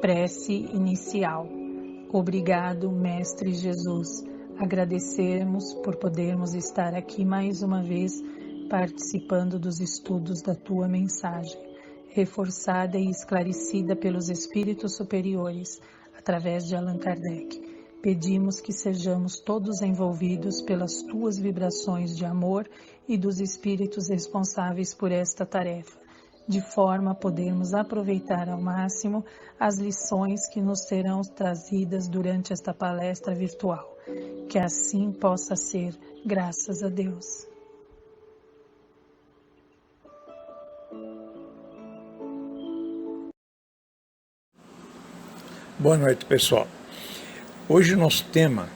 Prece inicial. Obrigado, Mestre Jesus. Agradecemos por podermos estar aqui mais uma vez participando dos estudos da Tua mensagem, reforçada e esclarecida pelos Espíritos Superiores, através de Allan Kardec. Pedimos que sejamos todos envolvidos pelas Tuas vibrações de amor e dos Espíritos responsáveis por esta tarefa, de forma a podermos aproveitar ao máximo as lições que nos serão trazidas durante esta palestra virtual. Que assim possa ser, graças a Deus. Boa noite, pessoal. Hoje o nosso tema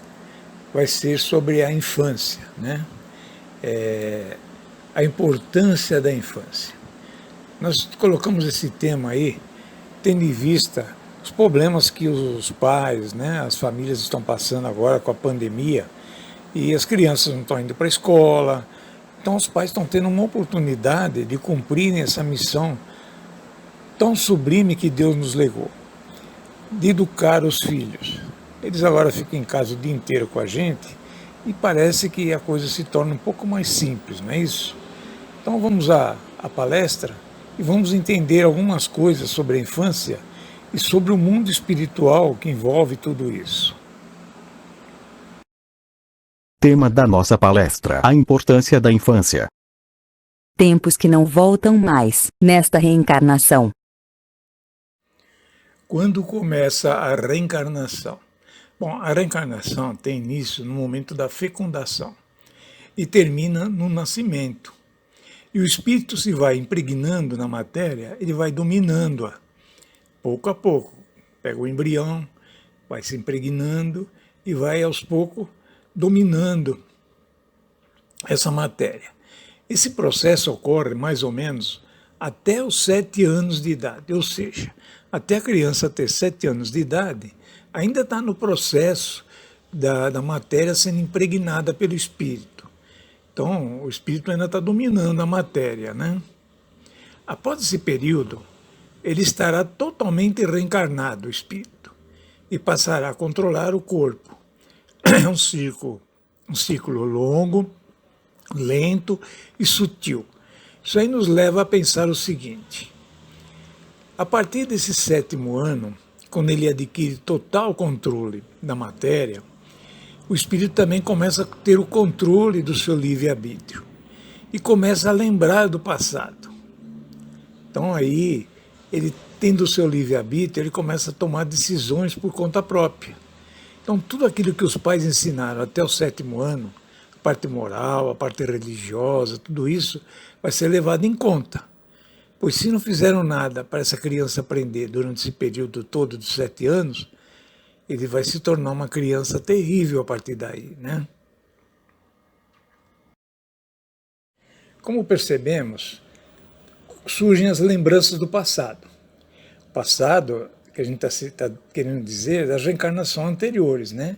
vai ser sobre a infância, né? A importância da infância. Nós colocamos esse tema aí, tendo em vista os problemas que os pais, né, as famílias estão passando agora com a pandemia, e as crianças não estão indo para a escola, então os pais estão tendo uma oportunidade de cumprirem essa missão tão sublime que Deus nos legou, de educar os filhos. Eles agora ficam em casa o dia inteiro com a gente e parece que a coisa se torna um pouco mais simples, não é isso? Então vamos à palestra e vamos entender algumas coisas sobre a infância e sobre o mundo espiritual que envolve tudo isso. Tema da nossa palestra: a importância da infância. Tempos que não voltam mais, nesta reencarnação. Quando começa a reencarnação? Bom, a reencarnação tem início no momento da fecundação e termina no nascimento. E o espírito se vai impregnando na matéria, ele vai dominando-a, pouco a pouco. Pega o embrião, vai se impregnando e vai aos poucos dominando essa matéria. Esse processo ocorre mais ou menos até os 7 anos de idade, ou seja, até a criança ter 7 anos de idade, ainda está no processo da matéria sendo impregnada pelo espírito. Então, o espírito ainda está dominando a matéria, né? Após esse período, ele estará totalmente reencarnado, o espírito, e passará a controlar o corpo. É um ciclo longo, lento e sutil. Isso aí nos leva a pensar o seguinte: a partir desse 7º ano, quando ele adquire total controle da matéria, o espírito também começa a ter o controle do seu livre-arbítrio e começa a lembrar do passado. Então aí, ele tendo o seu livre-arbítrio, ele começa a tomar decisões por conta própria. Então tudo aquilo que os pais ensinaram até o 7º ano, a parte moral, a parte religiosa, tudo isso vai ser levado em conta. Pois se não fizeram nada para essa criança aprender durante esse período todo dos 7 anos, ele vai se tornar uma criança terrível a partir daí, né? Como percebemos, surgem as lembranças do passado. O passado, que a gente está querendo dizer, das reencarnações anteriores, né?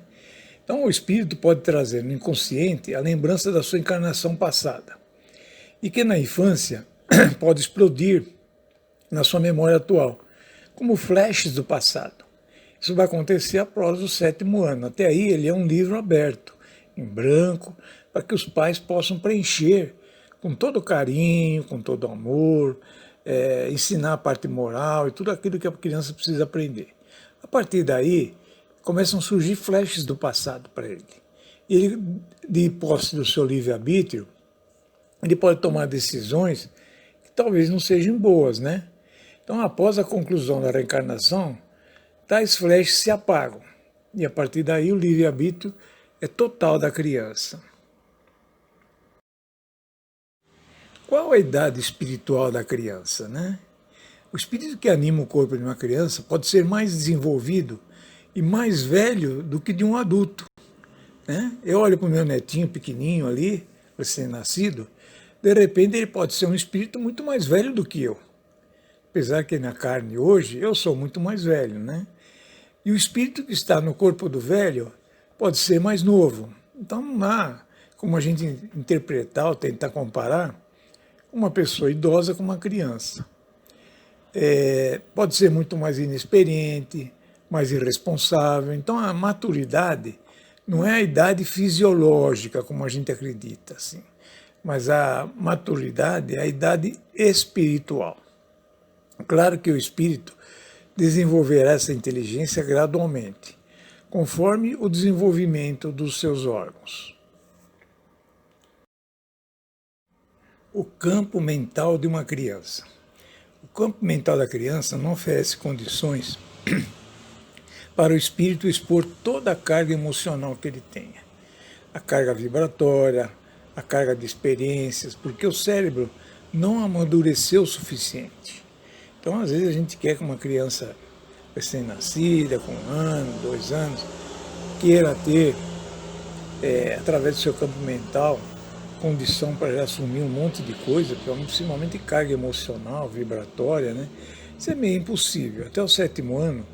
Então o espírito pode trazer no inconsciente a lembrança da sua encarnação passada, e que na infância pode explodir na sua memória atual, como flashes do passado. Isso vai acontecer após o 7º ano. Até aí ele é um livro aberto, em branco, para que os pais possam preencher com todo carinho, com todo amor, ensinar a parte moral e tudo aquilo que a criança precisa aprender. A partir daí, começam a surgir flashes do passado para ele. E ele, de posse do seu livre-arbítrio, ele pode tomar decisões que talvez não sejam boas, né? Então, após a conclusão da reencarnação, tais flashes se apagam. E a partir daí o livre-arbítrio é total da criança. Qual a idade espiritual da criança, né? O espírito que anima o corpo de uma criança pode ser mais desenvolvido e mais velho do que de um adulto, né? Eu olho para o meu netinho pequenininho ali, recém-nascido, de repente ele pode ser um espírito muito mais velho do que eu. Apesar que na carne hoje eu sou muito mais velho, né? E o espírito que está no corpo do velho pode ser mais novo. Então não há como a gente interpretar ou tentar comparar uma pessoa idosa com uma criança. pode ser muito mais inexperiente, mais irresponsável. Então a maturidade não é a idade fisiológica, como a gente acredita, assim, mas a maturidade é a idade espiritual. Claro que o espírito desenvolverá essa inteligência gradualmente, conforme o desenvolvimento dos seus órgãos. O campo mental de uma criança. O campo mental da criança não oferece condições para o espírito expor toda a carga emocional que ele tenha. A carga vibratória, a carga de experiências, porque o cérebro não amadureceu o suficiente. Então, às vezes, a gente quer que uma criança recém-nascida, com 1 ano, 2 anos, queira ter, através do seu campo mental, condição para já assumir um monte de coisa, principalmente carga emocional, vibratória, né? Isso é meio impossível. Até o 7º ano,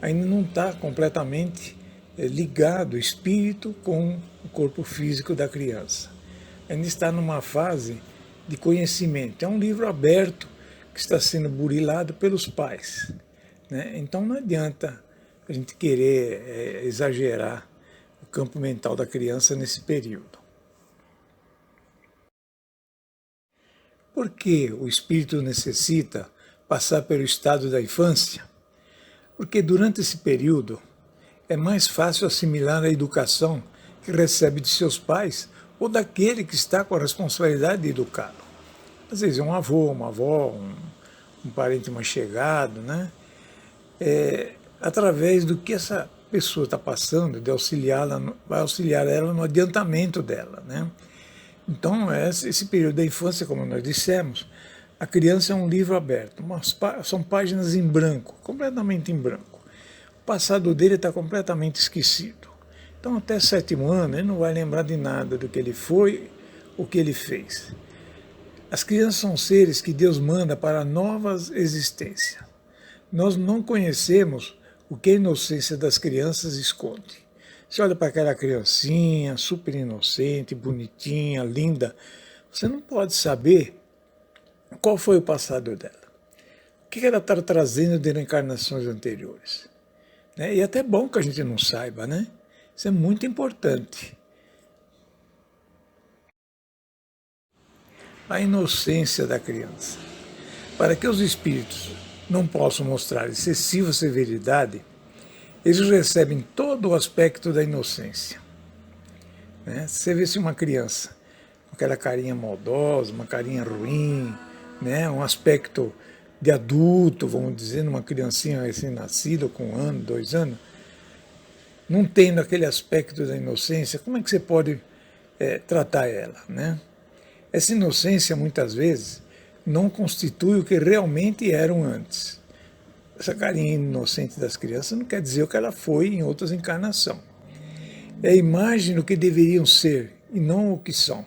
ainda não está completamente ligado o espírito com o corpo físico da criança. Ainda está numa fase de conhecimento. É um livro aberto que está sendo burilado pelos pais, né? Então não adianta a gente querer exagerar o campo mental da criança nesse período. Por que o espírito necessita passar pelo estado da infância? Porque durante esse período é mais fácil assimilar a educação que recebe de seus pais ou daquele que está com a responsabilidade de educá-lo. Às vezes é um avô, uma avó, um parente mais chegado, né? Através do que essa pessoa está passando, de auxiliá-la, vai auxiliar ela no adiantamento dela, né? Então, esse período da infância, como nós dissemos, a criança é um livro aberto, são páginas em branco, completamente em branco. O passado dele está completamente esquecido. Então, até 7º ano, ele não vai lembrar de nada do que ele foi, o que ele fez. As crianças são seres que Deus manda para novas existências. Nós não conhecemos o que a inocência das crianças esconde. Você olha para aquela criancinha, super inocente, bonitinha, linda, você não pode saber qual foi o passado dela. O que ela está trazendo de encarnações anteriores. E é até bom que a gente não saiba, né? Isso é muito importante. A inocência da criança. Para que os espíritos não possam mostrar excessiva severidade, eles recebem todo o aspecto da inocência. Você vê se uma criança com aquela carinha maldosa, uma carinha ruim, um aspecto de adulto, vamos dizer, numa criancinha recém-nascida, com 1 ano, 2 anos, não tendo aquele aspecto da inocência, como é que você pode tratar ela? Essa inocência, muitas vezes, não constitui o que realmente eram antes. Essa carinha inocente das crianças não quer dizer o que ela foi em outras encarnações. É a imagem do que deveriam ser e não o que são.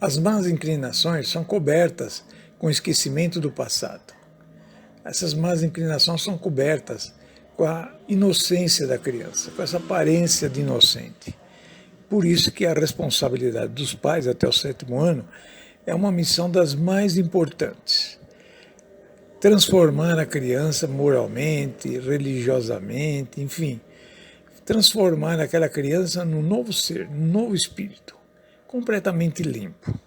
As más inclinações são cobertas com o esquecimento do passado. Essas más inclinações são cobertas com a inocência da criança, com essa aparência de inocente. Por isso que a responsabilidade dos pais até o 7º ano é uma missão das mais importantes. Transformar a criança moralmente, religiosamente, enfim, transformar aquela criança num novo ser, num novo espírito, completamente limpo.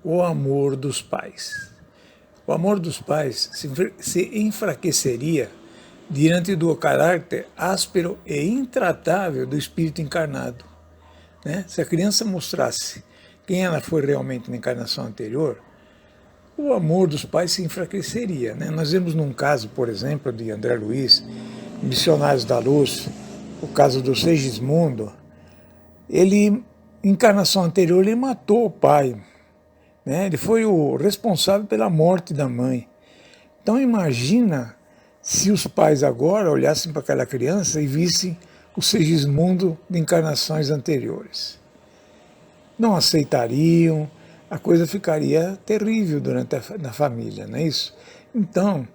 O amor dos pais. O amor dos pais se enfraqueceria diante do caráter áspero e intratável do espírito encarnado. Se a criança mostrasse quem ela foi realmente na encarnação anterior, o amor dos pais se enfraqueceria. Nós vemos num caso, por exemplo, de André Luiz, Missionários da Luz, o caso do Segismundo. Ele, em encarnação anterior, ele matou o pai. Ele foi o responsável pela morte da mãe. Então imagina se os pais agora olhassem para aquela criança e vissem o Segismundo de encarnações anteriores. Não aceitariam, a coisa ficaria terrível na família, não é isso? Então,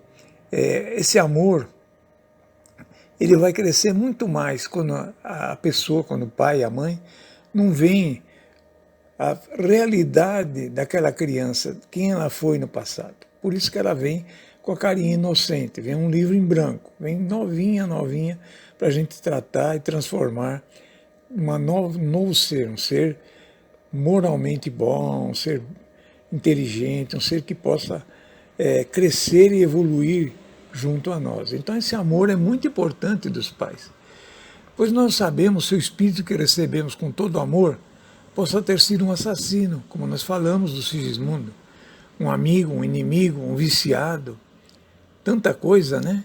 esse amor, ele vai crescer muito mais quando a pessoa, quando o pai e a mãe, não veem a realidade daquela criança, quem ela foi no passado. Por isso que ela vem com a carinha inocente, vem um livro em branco, vem novinha, novinha, para a gente tratar e transformar um novo ser, um ser moralmente bom, um ser inteligente, um ser que possa crescer e evoluir junto a nós. Então esse amor é muito importante dos pais, pois nós sabemos se o espírito que recebemos com todo amor possa ter sido um assassino, como nós falamos do Sigismundo, um amigo, um inimigo, um viciado, tanta coisa, né?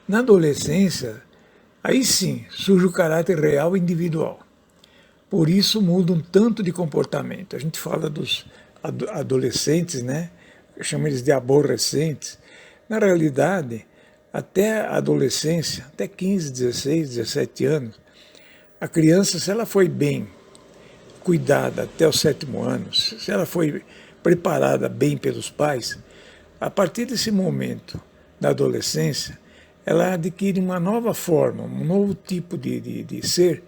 Na adolescência, aí sim surge o caráter real e individual. Por isso muda um tanto de comportamento. A gente fala dos adolescentes, né? Eu chamo eles de aborrecentes. Na realidade, até a adolescência, até 15, 16, 17 anos, a criança, se ela foi bem cuidada até o 7º ano, se ela foi preparada bem pelos pais, a partir desse momento da adolescência, ela adquire uma nova forma, um novo tipo de ser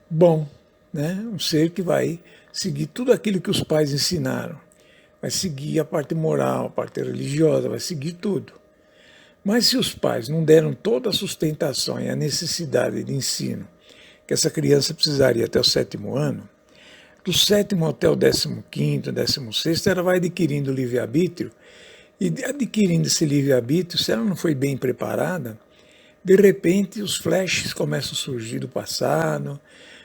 bom, né? Um ser que vai seguir tudo aquilo que os pais ensinaram, vai seguir a parte moral, a parte religiosa, vai seguir tudo. Mas se os pais não deram toda a sustentação e a necessidade de ensino que essa criança precisaria até o 7º ano, do 7º até o 15º, 16º, ela vai adquirindo livre-arbítrio, e adquirindo esse livre-arbítrio, se ela não foi bem preparada, de repente os flashes começam a surgir do passado,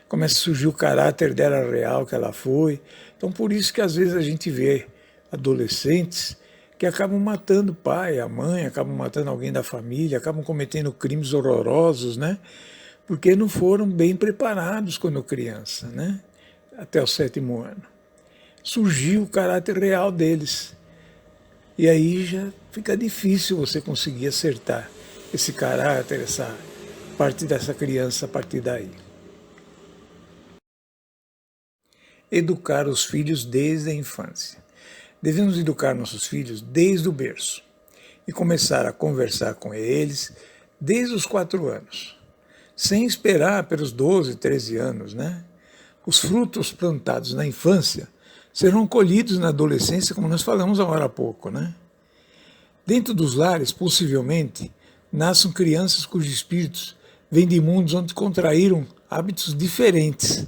começa a surgir o caráter dela real que ela foi. Então por isso que às vezes a gente vê adolescentes que acabam matando o pai, a mãe, acabam matando alguém da família, acabam cometendo crimes horrorosos, né? Porque não foram bem preparados quando criança, né? Até o 7º ano. Surgiu o caráter real deles. E aí já fica difícil você conseguir acertar esse caráter, essa parte dessa criança a partir daí. Educar os filhos desde a infância. Devemos educar nossos filhos desde o berço e começar a conversar com eles desde os 4 anos, sem esperar pelos 12, 13 anos, né? Os frutos plantados na infância serão colhidos na adolescência, como nós falamos agora há pouco, né? Dentro dos lares, possivelmente, nasçam crianças cujos espíritos vêm de mundos onde contraíram hábitos diferentes,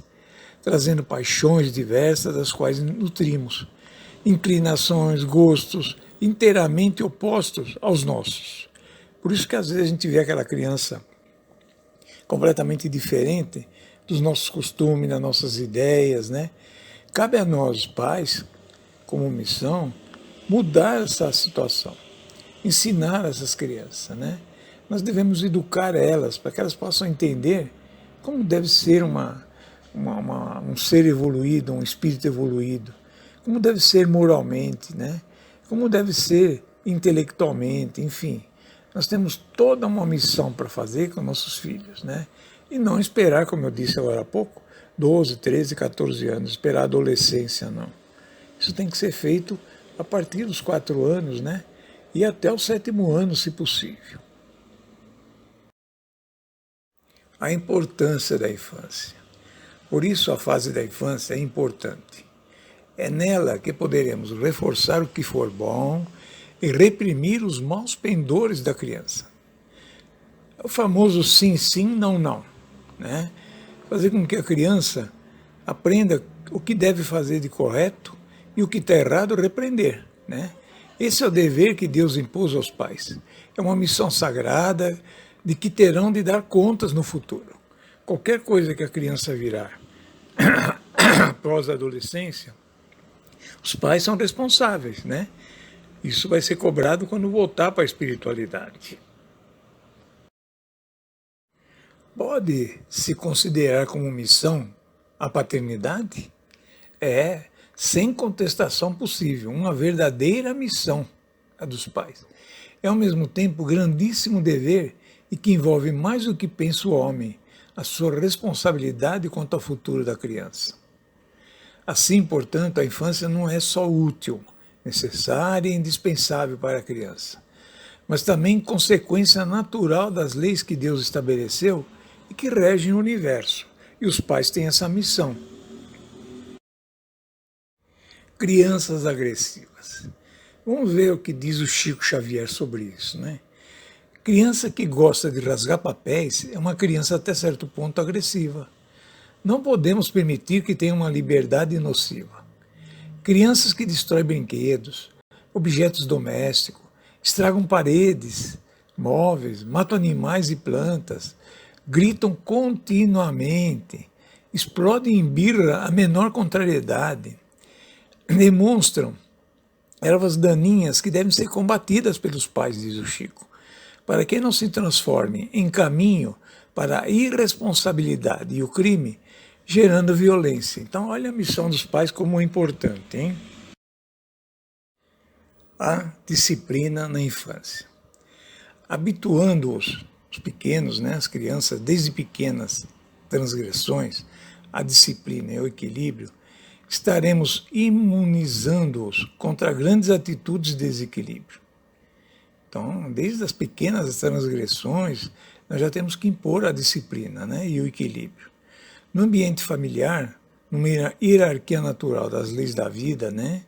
trazendo paixões diversas das quais nutrimos, inclinações, gostos inteiramente opostos aos nossos. Por isso que às vezes a gente vê aquela criança completamente diferente dos nossos costumes, das nossas ideias, né? Cabe a nós, pais, como missão, mudar essa situação, ensinar essas crianças, né? Nós devemos educar elas para que elas possam entender como deve ser um ser evoluído, um espírito evoluído, como deve ser moralmente, né? Como deve ser intelectualmente, enfim. Nós temos toda uma missão para fazer com nossos filhos, né? E não esperar, como eu disse agora há pouco, 12, 13, 14 anos, esperar a adolescência, não. Isso tem que ser feito a partir dos 4 anos, né? E até o 7º ano, se possível. A importância da infância. Por isso a fase da infância é importante. É nela que poderemos reforçar o que for bom e reprimir os maus pendores da criança. É o famoso sim, sim, não, não, né? Fazer com que a criança aprenda o que deve fazer de correto e o que está errado, repreender, né? Esse é o dever que Deus impôs aos pais. É uma missão sagrada de que terão de dar contas no futuro. Qualquer coisa que a criança virar após a adolescência, os pais são responsáveis, né? Isso vai ser cobrado quando voltar para a espiritualidade. Pode se considerar como missão a paternidade? É, sem contestação possível, uma verdadeira missão a dos pais. É ao mesmo tempo grandíssimo dever e que envolve mais do que pensa o homem, a sua responsabilidade quanto ao futuro da criança. Assim, portanto, a infância não é só útil, necessária e indispensável para a criança, mas também consequência natural das leis que Deus estabeleceu e que regem o universo. E os pais têm essa missão. crianças agressivas. Vamos ver o que diz o Chico Xavier sobre isso, né? Criança que gosta de rasgar papéis é uma criança até certo ponto agressiva. Não podemos permitir que tenha uma liberdade nociva. Crianças que destroem brinquedos, objetos domésticos, estragam paredes, móveis, matam animais e plantas, gritam continuamente, explodem em birra a menor contrariedade, demonstram ervas daninhas que devem ser combatidas pelos pais, diz o Chico, para que não se transforme em caminho para a irresponsabilidade e o crime, gerando violência. Então, olha a missão dos pais como é importante, hein? A disciplina na infância. Habituando-os, os pequenos, né, as crianças, desde pequenas transgressões, à disciplina e ao equilíbrio, estaremos imunizando-os contra grandes atitudes de desequilíbrio. Então, desde as pequenas transgressões, nós já temos que impor a disciplina, né, e o equilíbrio. No ambiente familiar, numa hierarquia natural das leis da vida, né,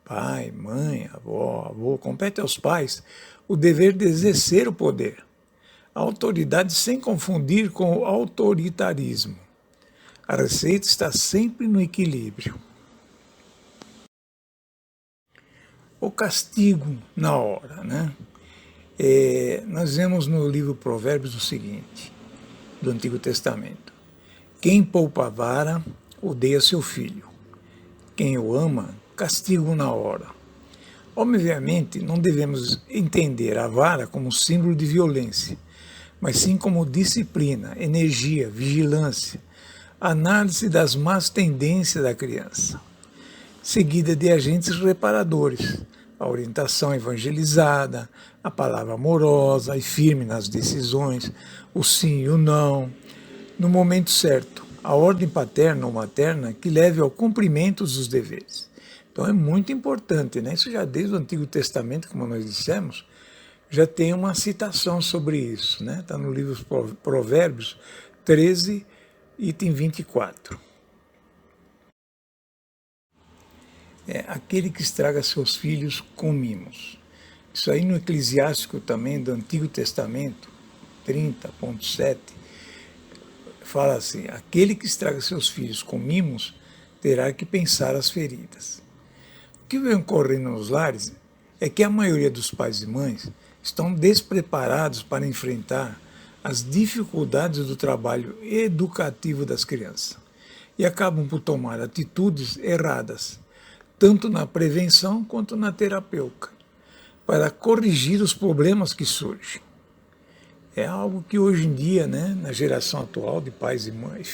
pai, mãe, avô, compete aos pais o dever de exercer o poder. A autoridade sem confundir com o autoritarismo. A receita está sempre no equilíbrio. O castigo na hora, né? Nós vemos no livro Provérbios o seguinte, do Antigo Testamento. Quem poupa a vara, odeia seu filho. Quem o ama, castiga-o na hora. Obviamente, não devemos entender a vara como símbolo de violência, mas sim como disciplina, energia, vigilância, análise das más tendências da criança, seguida de agentes reparadores, a orientação evangelizada, a palavra amorosa e firme nas decisões, o sim e o não, no momento certo, a ordem paterna ou materna que leve ao cumprimento dos deveres. Então é muito importante, né? Isso já desde o Antigo Testamento, como nós dissemos, já tem uma citação sobre isso, né? Está no livro Provérbios 13, item 24. Aquele que estraga seus filhos com mimos. Isso aí no Eclesiástico também, do Antigo Testamento, 30.7, fala assim, aquele que estraga seus filhos com mimos terá que pensar as feridas. O que vem ocorrendo nos lares é que a maioria dos pais e mães estão despreparados para enfrentar as dificuldades do trabalho educativo das crianças e acabam por tomar atitudes erradas, tanto na prevenção quanto na terapêutica, para corrigir os problemas que surgem. É algo que hoje em dia, né, na geração atual de pais e mães,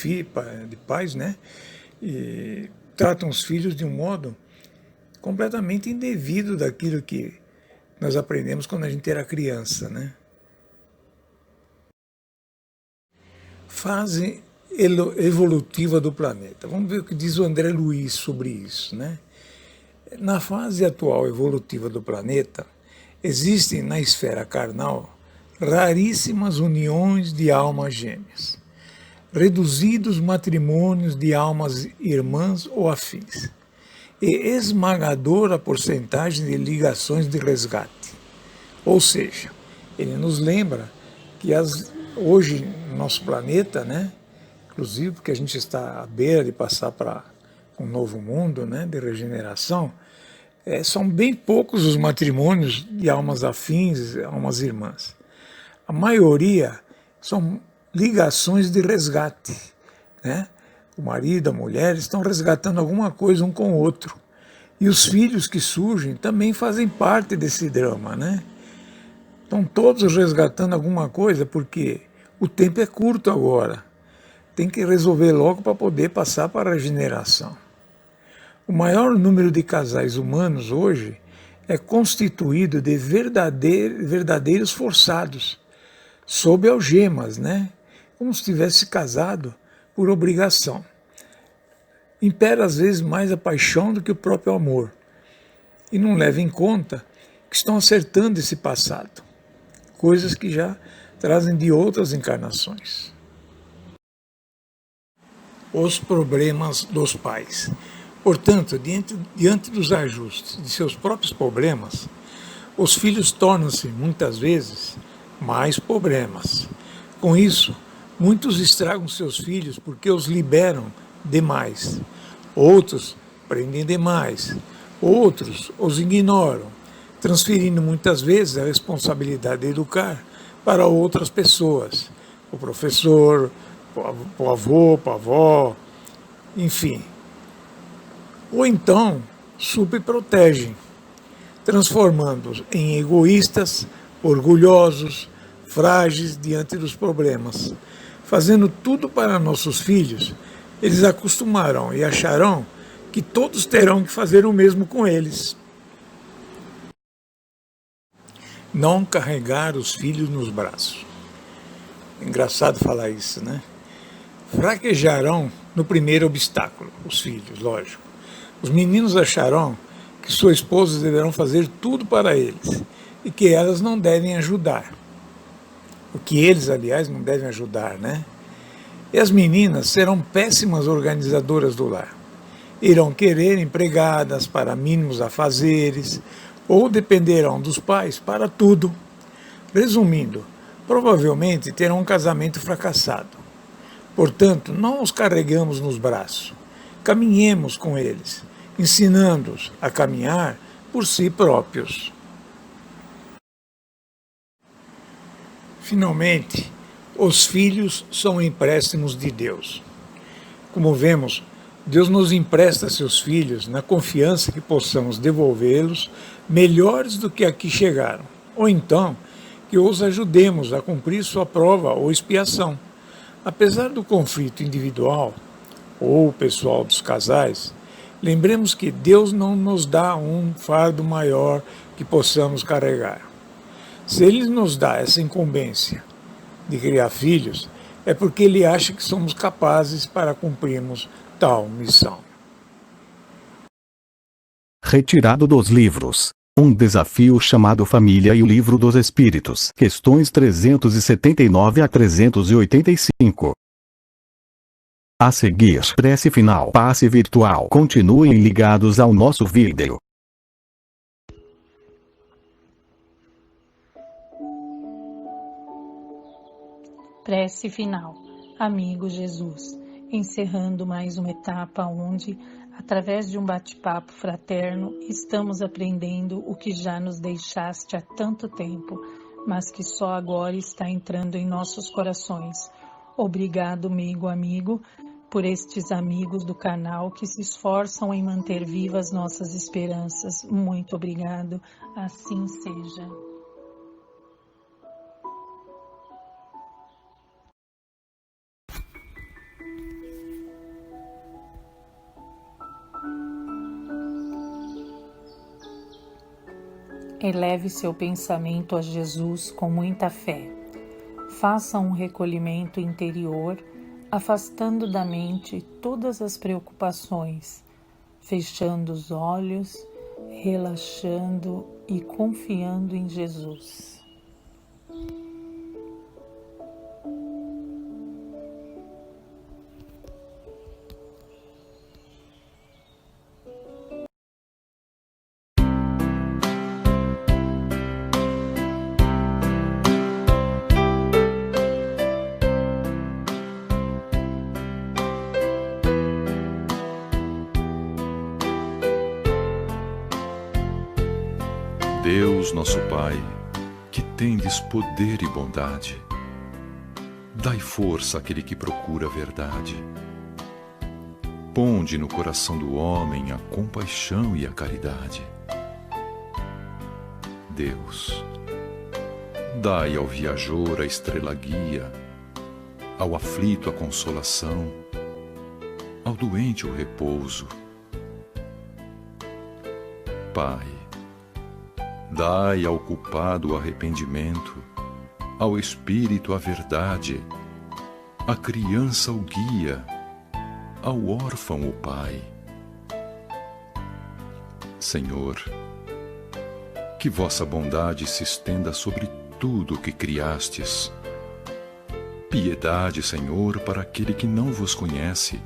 de pais, né, e tratam os filhos de um modo completamente indevido daquilo que nós aprendemos quando a gente era criança, né? Fase evolutiva do planeta. Vamos ver o que diz o André Luiz sobre isso, né? Na fase atual evolutiva do planeta, existem na esfera carnal raríssimas uniões de almas gêmeas, reduzidos matrimônios de almas irmãs ou afins, e esmagadora porcentagem de ligações de resgate. Ou seja, ele nos lembra que hoje no nosso planeta, né, inclusive porque a gente está à beira de passar para um novo mundo, né, de regeneração, são bem poucos os matrimônios de almas afins, almas irmãs. A maioria são ligações de resgate, né? O marido, a mulher estão resgatando alguma coisa um com o outro. E os filhos que surgem também fazem parte desse drama, né? Estão todos resgatando alguma coisa porque o tempo é curto agora. Tem que resolver logo para poder passar para a regeneração. O maior número de casais humanos hoje é constituído de verdadeiros forçados, sob algemas, né? Como se tivesse casado por obrigação. Impera às vezes mais a paixão do que o próprio amor. E não leva em conta que estão acertando esse passado. Coisas que já trazem de outras encarnações. Os problemas dos pais. Portanto, diante dos ajustes de seus próprios problemas, os filhos tornam-se, muitas vezes, mais problemas. Com isso, muitos estragam seus filhos porque os liberam demais. Outros prendem demais. Outros os ignoram, transferindo muitas vezes a responsabilidade de educar para outras pessoas, o professor, o avô, a avó, enfim. Ou então subprotegem, transformando-os em egoístas, orgulhosos, frágeis diante dos problemas. Fazendo tudo para nossos filhos, eles acostumarão e acharão que todos terão que fazer o mesmo com eles. Não carregar os filhos nos braços. Engraçado falar isso, né? Fraquejarão no primeiro obstáculo, os filhos, lógico. Os meninos acharão que suas esposas deverão fazer tudo para eles e que elas não devem ajudar. O que eles, aliás, não devem ajudar, né? E as meninas serão péssimas organizadoras do lar. Irão querer empregadas para mínimos afazeres ou dependerão dos pais para tudo. Resumindo, provavelmente terão um casamento fracassado. Portanto, não os carregamos nos braços. Caminhemos com eles, ensinando-os a caminhar por si próprios. Finalmente, os filhos são empréstimos de Deus. Como vemos, Deus nos empresta seus filhos na confiança que possamos devolvê-los melhores do que aqui chegaram, ou então que os ajudemos a cumprir sua prova ou expiação. Apesar do conflito individual ou pessoal dos casais, lembremos que Deus não nos dá um fardo maior que possamos carregar. Se Ele nos dá essa incumbência de criar filhos, é porque Ele acha que somos capazes para cumprirmos tal missão. Retirado dos livros. Um desafio chamado Família e o Livro dos Espíritos. Questões 379 a 385. A seguir, prece final. Passe virtual. Continuem ligados ao nosso vídeo. Prece final. Amigo Jesus, encerrando mais uma etapa onde, através de um bate-papo fraterno, estamos aprendendo o que já nos deixaste há tanto tempo, mas que só agora está entrando em nossos corações. Obrigado, amigo, por estes amigos do canal que se esforçam em manter vivas nossas esperanças. Muito obrigado, assim seja. Eleve seu pensamento a Jesus com muita fé. Faça um recolhimento interior, afastando da mente todas as preocupações, fechando os olhos, relaxando e confiando em Jesus. Deus, nosso Pai, que tendes poder e bondade, dai força àquele que procura a verdade. Ponde no coração do homem a compaixão e a caridade. Deus, dai ao viajor a estrela guia, ao aflito a consolação, ao doente o repouso. Pai, dai ao culpado o arrependimento, ao espírito a verdade, à criança o guia, ao órfão o pai. Senhor, que vossa bondade se estenda sobre tudo o que criastes. Piedade, Senhor, para aquele que não vos conhece.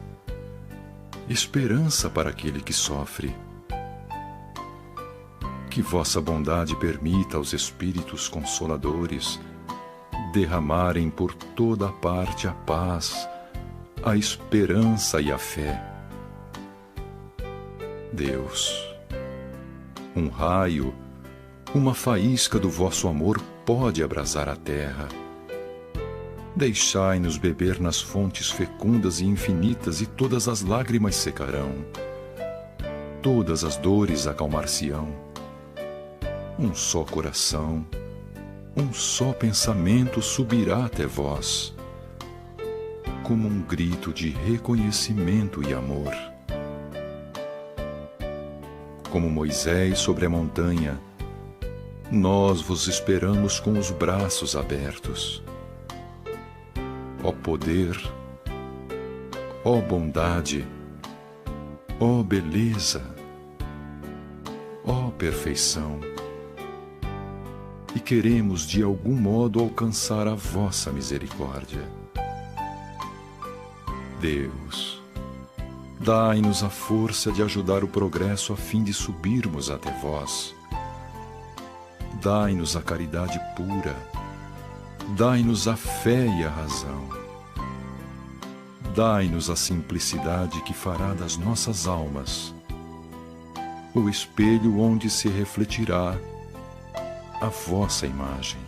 esperança para aquele que sofre. Que vossa bondade permita aos Espíritos Consoladores derramarem por toda a parte a paz, a esperança e a fé. Deus, um raio, uma faísca do vosso amor pode abrasar a terra. Deixai-nos beber nas fontes fecundas e infinitas, e todas as lágrimas secarão, todas as dores acalmar-se-ão. Um só coração, um só pensamento subirá até vós, como um grito de reconhecimento e amor. Como Moisés sobre a montanha, nós vos esperamos com os braços abertos. Ó poder, ó bondade, ó beleza, ó perfeição. E queremos de algum modo alcançar a vossa misericórdia. Deus, dai-nos a força de ajudar o progresso a fim de subirmos até vós. Dai-nos a caridade pura, dai-nos a fé e a razão. Dai-nos a simplicidade que fará das nossas almas o espelho onde se refletirá a vossa imagem.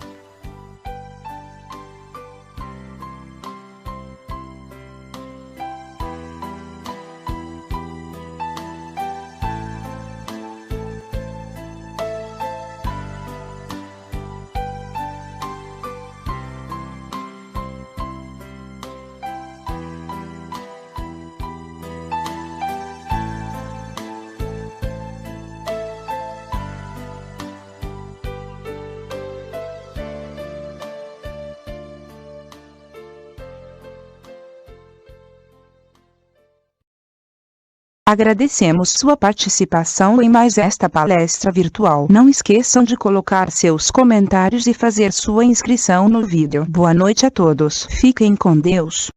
Agradecemos sua participação em mais esta palestra virtual. Não esqueçam de colocar seus comentários e fazer sua inscrição no vídeo. Boa noite a todos. Fiquem com Deus.